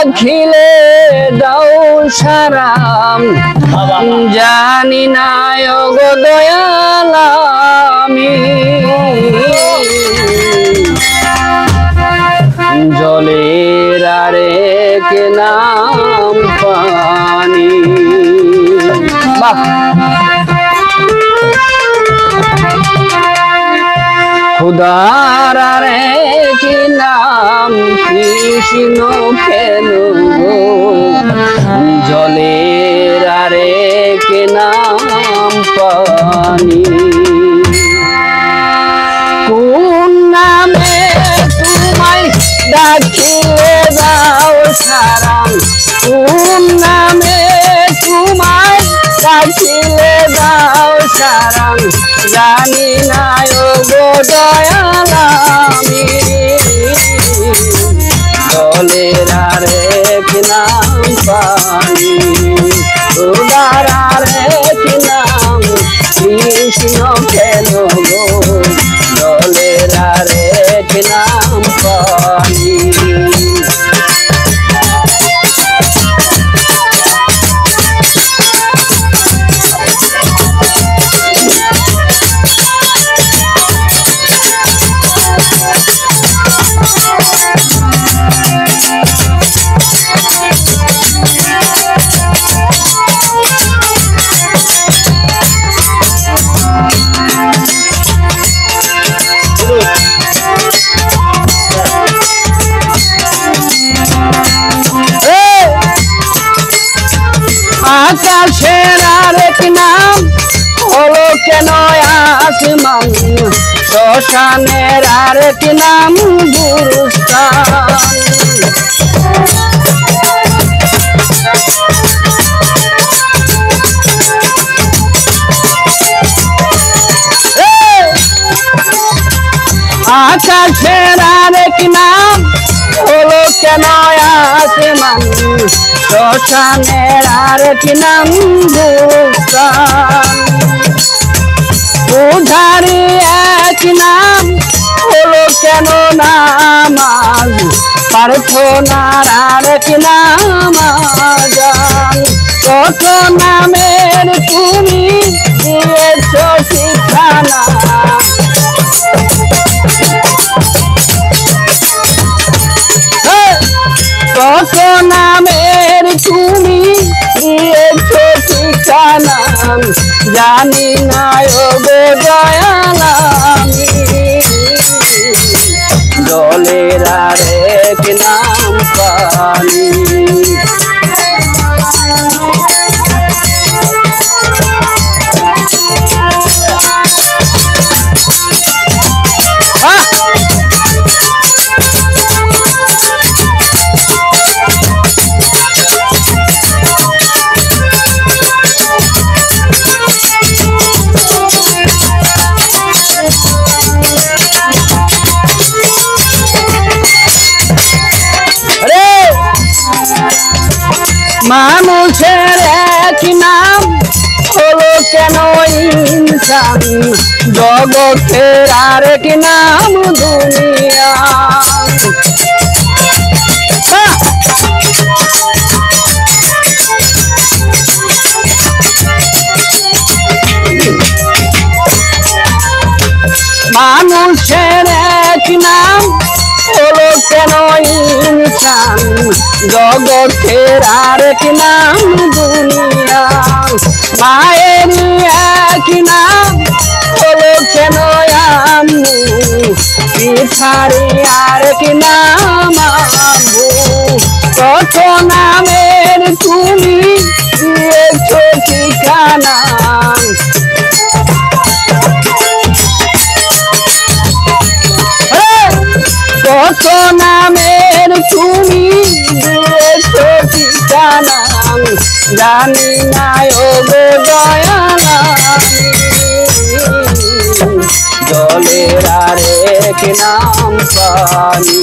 ডাকিলে দাও সারাম জানি না গো দয়াল আমি জলের আরেক নাম পানি। বাহ খুদার আরেক নাম কৃষ্ণ কেন জলের আরেক নাম পানি। কোন নামে তোমায় ডাকিলে দাও সারাম কোন নামে তোমায় ডাকিলে দাও সারাম জানি না গো দয়াল আমি জলের আরেক নাম পানি। খুদার আরেক নাম কৃষ্ণ কেন গো জলের আরেক নাম পানি। আকাশের আরেক নাম হলো কেন আসমান শ্মশানের আরেক নাম গুরুস্থান। আকাশের আরেক নাম হলো কেন আসমান শ্মশানের আরেক নাম গুরুস্থান। উধারি এক নাম হলো কেন নামাজ প্রার্থনার আরেক নাম আযান। কত নামের তুমি দিয়েছ ঠিকানা কত নামের তুমি দিয়েছ ঠিকানা জানি না গো দয়াল আমি জলের আরেক নাম পানি। মানুষের এক নাম হলো কেন ইনসান জগতের আরেক নাম দুনিয়া। মানুষের এক নাম হলো কেন ইনসান জগতের আরেক নাম দুনিয়া। মায়ের এক নাম হলো কেন আম্মু পিঠারি আরেক নাম আব্বু। কত নামের তুমি দিয়েছ ঠিকানা কত নামের তুমি দিয়েছ ঠিকানা জানি না গো দয়াল আমি জলের আরেক নাম পানি।